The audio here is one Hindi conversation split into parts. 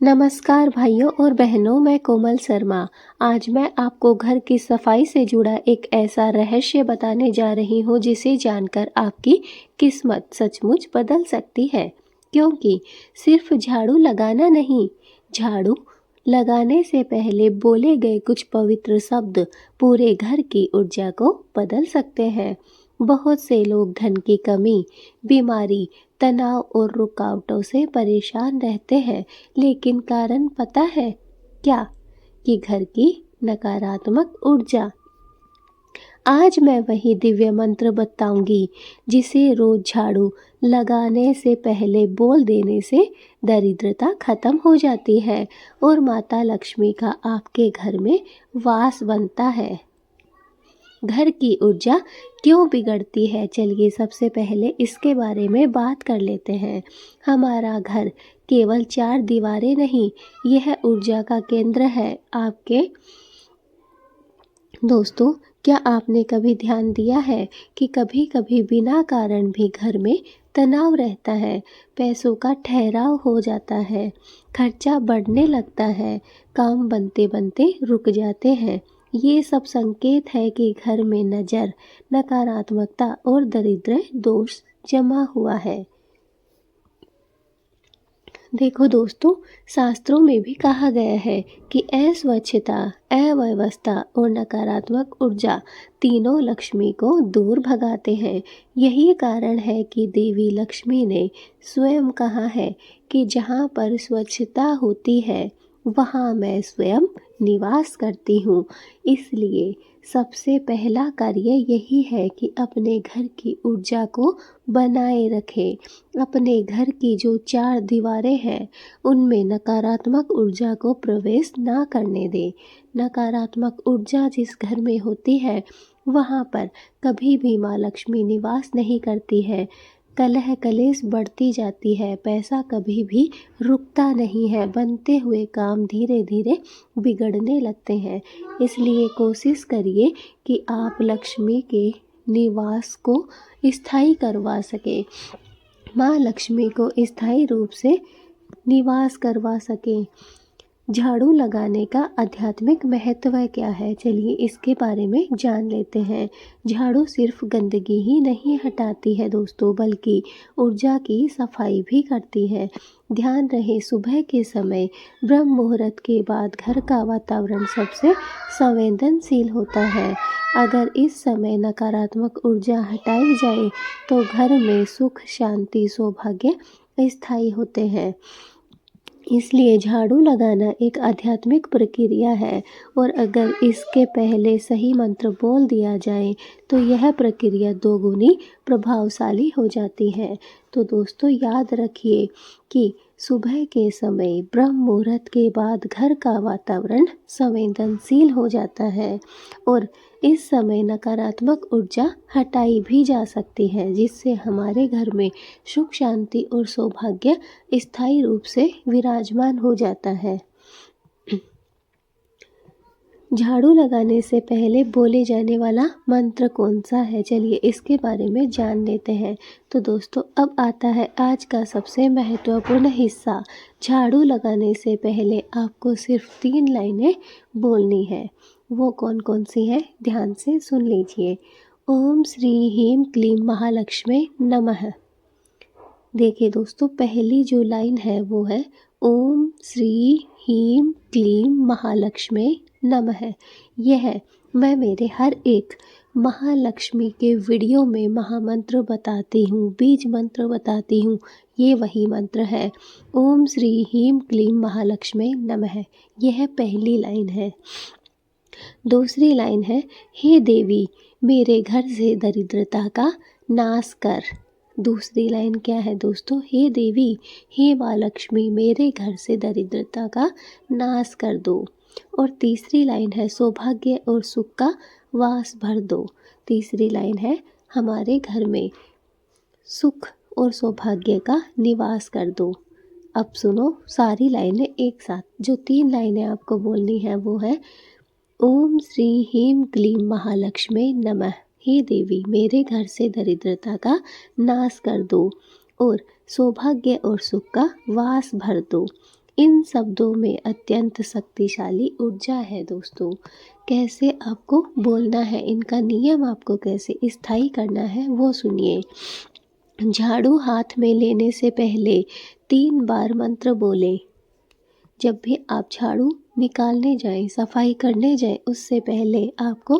नमस्कार भाइयों और बहनों, मैं कोमल शर्मा। आज मैं आपको घर की सफाई से जुड़ा एक ऐसा रहस्य बताने जा रही हूँ जिसे जानकर आपकी किस्मत सचमुच बदल सकती है। क्योंकि सिर्फ झाड़ू लगाना नहीं, झाड़ू लगाने से पहले बोले गए कुछ पवित्र शब्द पूरे घर की ऊर्जा को बदल सकते हैं। बहुत से लोग धन की कमी, बीमारी, तनाव और रुकावटों से परेशान रहते हैं, लेकिन कारण पता है क्या? कि घर की नकारात्मक ऊर्जा। आज मैं वही दिव्य मंत्र बताऊंगी जिसे रोज झाड़ू लगाने से पहले बोल देने से दरिद्रता खत्म हो जाती है और माता लक्ष्मी का आपके घर में वास बनता है। घर की ऊर्जा क्यों बिगड़ती है? चलिए सबसे पहले इसके बारे में बात कर लेते हैं। हमारा घर केवल 4 दीवारें नहीं, यह ऊर्जा का केंद्र है आपके। दोस्तों, क्या आपने कभी ध्यान दिया है कि कभी कभी बिना कारण भी घर में तनाव रहता है, पैसों का ठहराव हो जाता है, खर्चा बढ़ने लगता है, काम बनते बनते रुक जाते हैं। ये सब संकेत है कि घर में नकारात्मकता और दरिद्र दोष जमा हुआ है। देखो दोस्तों, शास्त्रों में भी कहा गया है कि अस्वच्छता, अव्यवस्था और नकारात्मक ऊर्जा तीनों लक्ष्मी को दूर भगाते हैं। यही कारण है कि देवी लक्ष्मी ने स्वयं कहा है कि जहाँ पर स्वच्छता होती है वहाँ मैं स्वयं निवास करती हूँ। इसलिए सबसे पहला कार्य यही है कि अपने घर की ऊर्जा को बनाए रखें। अपने घर की जो 4 दीवारें हैं उनमें नकारात्मक ऊर्जा को प्रवेश ना करने दें। नकारात्मक ऊर्जा जिस घर में होती है वहाँ पर कभी भी माँ लक्ष्मी निवास नहीं करती है। कलह कलेश बढ़ती जाती है, पैसा कभी भी रुकता नहीं है, बनते हुए काम धीरे धीरे बिगड़ने लगते हैं। इसलिए कोशिश करिए कि आप लक्ष्मी के निवास को स्थायी करवा सके, माँ लक्ष्मी को स्थायी रूप से निवास करवा सकें। झाड़ू लगाने का आध्यात्मिक महत्व क्या है? चलिए इसके बारे में जान लेते हैं। झाड़ू सिर्फ गंदगी ही नहीं हटाती है दोस्तों, बल्कि ऊर्जा की सफाई भी करती है। ध्यान रहे, सुबह के समय ब्रह्म मुहूर्त के बाद घर का वातावरण सबसे संवेदनशील होता है। अगर इस समय नकारात्मक ऊर्जा हटाई जाए तो घर में सुख, शांति, सौभाग्य स्थायी होते हैं। इसलिए झाड़ू लगाना एक आध्यात्मिक प्रक्रिया है और अगर इसके पहले सही मंत्र बोल दिया जाए तो यह प्रक्रिया दोगुनी प्रभावशाली हो जाती है। तो दोस्तों, याद रखिए कि सुबह के समय ब्रह्म मुहूर्त के बाद घर का वातावरण संवेदनशील हो जाता है और इस समय नकारात्मक ऊर्जा हटाई भी जा सकती है, जिससे हमारे घर में सुख, शांति और सौभाग्य स्थायी रूप से विराजमान हो जाता है। झाड़ू लगाने से पहले बोले जाने वाला मंत्र कौन सा है? चलिए इसके बारे में जान लेते हैं। तो दोस्तों, अब आता है आज का सबसे महत्वपूर्ण हिस्सा। झाड़ू लगाने से पहले आपको सिर्फ 3 लाइनें बोलनी है। वो कौन कौन सी हैं? ध्यान से सुन लीजिए। ओम श्री ह्रीं क्लीं महालक्ष्मी नमः। देखिए दोस्तों, पहली जो लाइन है वो है ओम श्री ह्रीं क्लीं महालक्ष्मी नमः। यह मैं मेरे हर एक महालक्ष्मी के वीडियो में महामंत्र बताती हूँ, बीज मंत्र बताती हूँ। ये वही मंत्र है, ओम श्री ह्रीं क्लीं महालक्ष्मी नमः। यह पहली लाइन है। दूसरी लाइन है, हे देवी मेरे घर से दरिद्रता का नाश कर। दूसरी लाइन क्या है दोस्तों? हे देवी, हे माँ लक्ष्मी मेरे घर से दरिद्रता का नाश कर दो। और तीसरी लाइन है, सौभाग्य और सुख का वास भर दो। तीसरी लाइन है, हमारे घर में सुख और सौभाग्य का निवास कर दो। अब सुनो सारी लाइनें एक साथ। जो 3 लाइनें आपको बोलनी है वो है ओम श्री ह्रीं क्लीं महालक्ष्मी नमः। हे देवी मेरे घर से दरिद्रता का नाश कर दो और सौभाग्य और सुख का वास भर दो। इन शब्दों में अत्यंत शक्तिशाली ऊर्जा है दोस्तों। कैसे आपको बोलना है, इनका नियम आपको कैसे स्थायी करना है वो सुनिए। झाड़ू हाथ में लेने से पहले 3 बार मंत्र बोलें। जब भी आप झाड़ू निकालने जाएं, सफाई करने जाएं, उससे पहले आपको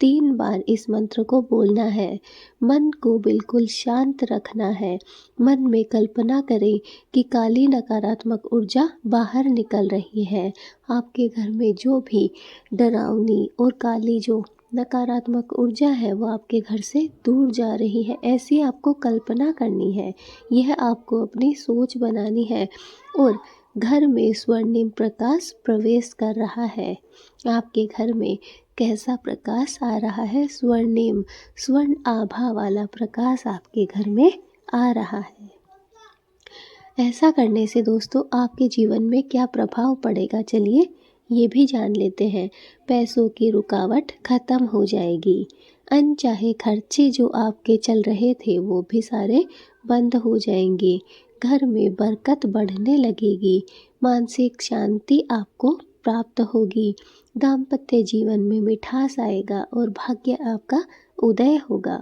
3 बार इस मंत्र को बोलना है। मन को बिल्कुल शांत रखना है। मन में कल्पना करें कि काली नकारात्मक ऊर्जा बाहर निकल रही है। आपके घर में जो भी डरावनी और काली जो नकारात्मक ऊर्जा है वो आपके घर से दूर जा रही है, ऐसी आपको कल्पना करनी है। यह आपको अपनी सोच बनानी है और घर में स्वर्णिम प्रकाश प्रवेश कर रहा है। आपके घर में कैसा प्रकाश आ रहा है? स्वर्णिम, स्वर्ण आभा वाला प्रकाश आपके घर में आ रहा है। ऐसा करने से दोस्तों आपके जीवन में क्या प्रभाव पड़ेगा, चलिए ये भी जान लेते हैं। पैसों की रुकावट खत्म हो जाएगी। अनचाहे खर्चे जो आपके चल रहे थे वो भी सारे बंद हो जाएंगे। घर में बरकत बढ़ने लगेगी। मानसिक शांति आपको प्राप्त होगी। दाम्पत्य जीवन में मिठास आएगा और भाग्य आपका उदय होगा।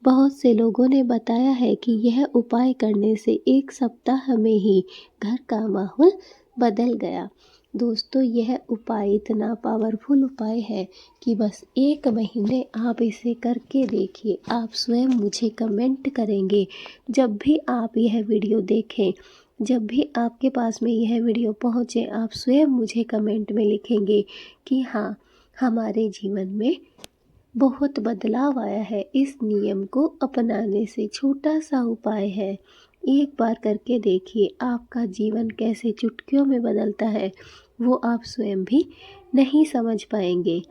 बहुत से लोगों ने बताया है कि यह उपाय करने से 1 सप्ताह में ही घर का माहौल बदल गया। दोस्तों यह उपाय इतना पावरफुल उपाय है कि बस 1 महीने आप इसे करके देखिए। आप स्वयं मुझे कमेंट करेंगे जब भी आप यह वीडियो देखें। जब भी आपके पास में यह वीडियो पहुँचे, आप स्वयं मुझे कमेंट में लिखेंगे कि हाँ, हमारे जीवन में बहुत बदलाव आया है इस नियम को अपनाने से। छोटा सा उपाय है, एक बार करके देखिए। आपका जीवन कैसे चुटकियों में बदलता है वो आप स्वयं भी नहीं समझ पाएंगे।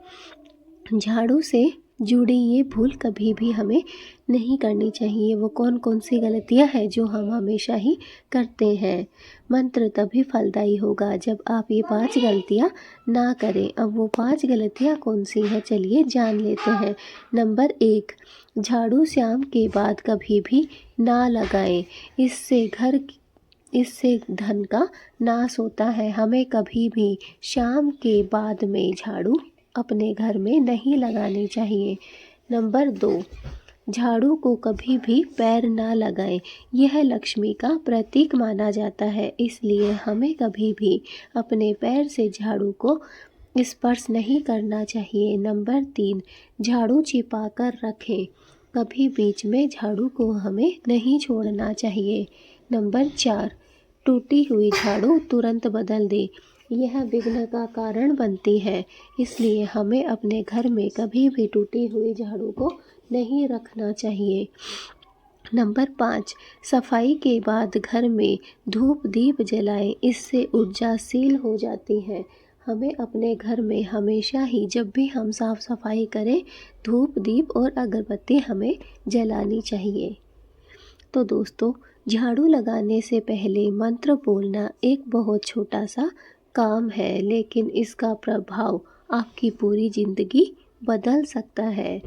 झाड़ू से जुड़ी ये भूल कभी भी हमें नहीं करनी चाहिए। वो कौन कौन सी गलतियां हैं जो हम हमेशा ही करते हैं। मंत्र तभी फलदायी होगा जब आप ये 5 गलतियां ना करें। अब वो 5 गलतियां कौन सी हैं, चलिए जान लेते हैं। नंबर 1, झाड़ू शाम के बाद कभी भी ना लगाएं। इससे धन का नाश होता है। हमें कभी भी शाम के बाद में झाड़ू अपने घर में नहीं लगानी चाहिए। नंबर 2, झाड़ू को कभी भी पैर ना लगाएं। यह लक्ष्मी का प्रतीक माना जाता है, इसलिए हमें कभी भी अपने पैर से झाड़ू को स्पर्श नहीं करना चाहिए। नंबर 3, झाड़ू छिपा कर रखें। कभी बीच में झाड़ू को हमें नहीं छोड़ना चाहिए। नंबर 4, टूटी हुई झाड़ू तुरंत बदल दें। यह विघ्न का कारण बनती है, इसलिए हमें अपने घर में कभी भी टूटी हुई झाड़ू को नहीं रखना चाहिए। नंबर 5, सफाई के बाद घर में धूप दीप जलाएं। इससे ऊर्जाशील हो जाती है। हमें अपने घर में हमेशा ही जब भी हम साफ सफाई करें, धूप दीप और अगरबत्ती हमें जलानी चाहिए। तो दोस्तों, झाड़ू लगाने से पहले मंत्र बोलना एक बहुत छोटा सा काम है, लेकिन इसका प्रभाव आपकी पूरी ज़िंदगी बदल सकता है।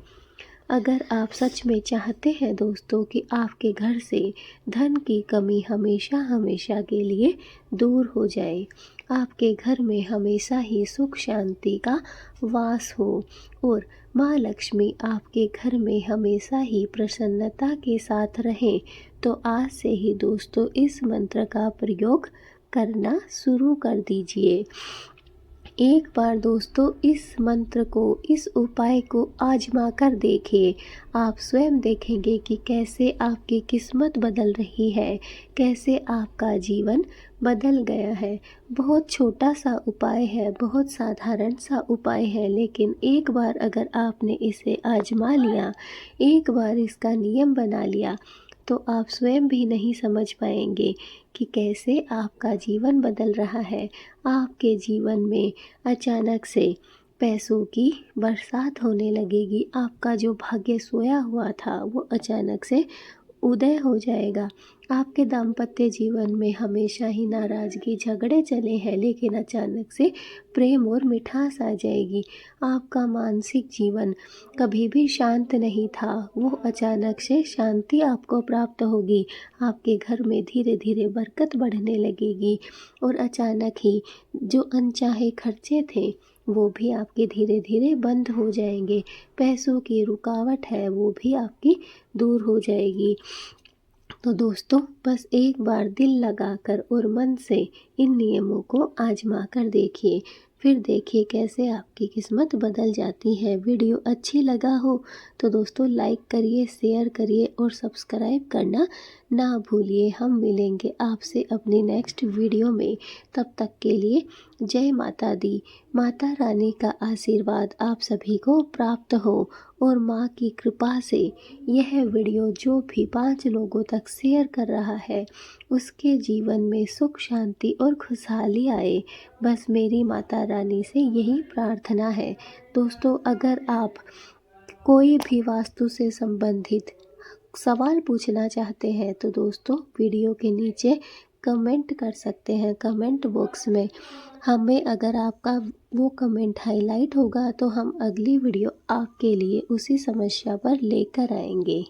अगर आप सच में चाहते हैं दोस्तों कि आपके घर से धन की कमी हमेशा हमेशा के लिए दूर हो जाए, आपके घर में हमेशा ही सुख शांति का वास हो और माँ लक्ष्मी आपके घर में हमेशा ही प्रसन्नता के साथ रहें, तो आज से ही दोस्तों इस मंत्र का प्रयोग करना शुरू कर दीजिए। एक बार दोस्तों इस मंत्र को, इस उपाय को आजमा कर देखिए। आप स्वयं देखेंगे कि कैसे आपकी किस्मत बदल रही है, कैसे आपका जीवन बदल गया है। बहुत छोटा सा उपाय है, बहुत साधारण सा उपाय है, लेकिन एक बार अगर आपने इसे आजमा लिया, एक बार इसका नियम बना लिया, तो आप स्वयं भी नहीं समझ पाएंगे कि कैसे आपका जीवन बदल रहा है। आपके जीवन में अचानक से पैसों की बरसात होने लगेगी। आपका जो भाग्य सोया हुआ था वो अचानक से उदय हो जाएगा। आपके दाम्पत्य जीवन में हमेशा ही नाराज़गी, झगड़े चले हैं, लेकिन अचानक से प्रेम और मिठास आ जाएगी। आपका मानसिक जीवन कभी भी शांत नहीं था, वो अचानक से शांति आपको प्राप्त होगी। आपके घर में धीरे धीरे बरकत बढ़ने लगेगी और अचानक ही जो अनचाहे खर्चे थे वो भी आपके धीरे धीरे बंद हो जाएंगे। पैसों की रुकावट है वो भी आपकी दूर हो जाएगी। तो दोस्तों, बस एक बार दिल लगाकर और मन से इन नियमों को आजमा कर देखिए, फिर देखिए कैसे आपकी किस्मत बदल जाती है। वीडियो अच्छी लगा हो तो दोस्तों लाइक करिए, शेयर करिए और सब्सक्राइब करना ना भूलिए। हम मिलेंगे आपसे अपनी नेक्स्ट वीडियो में। तब तक के लिए जय माता दी। माता रानी का आशीर्वाद आप सभी को प्राप्त हो और माँ की कृपा से यह वीडियो जो भी 5 लोगों तक शेयर कर रहा है उसके जीवन में सुख, शांति और खुशहाली आए। बस मेरी माता रानी से यही प्रार्थना है। दोस्तों, अगर आप कोई भी वास्तु से संबंधित सवाल पूछना चाहते हैं तो दोस्तों वीडियो के नीचे कमेंट कर सकते हैं, कमेंट बॉक्स में। हमें अगर आपका वो कमेंट हाईलाइट होगा तो हम अगली वीडियो आपके लिए उसी समस्या पर लेकर आएंगे।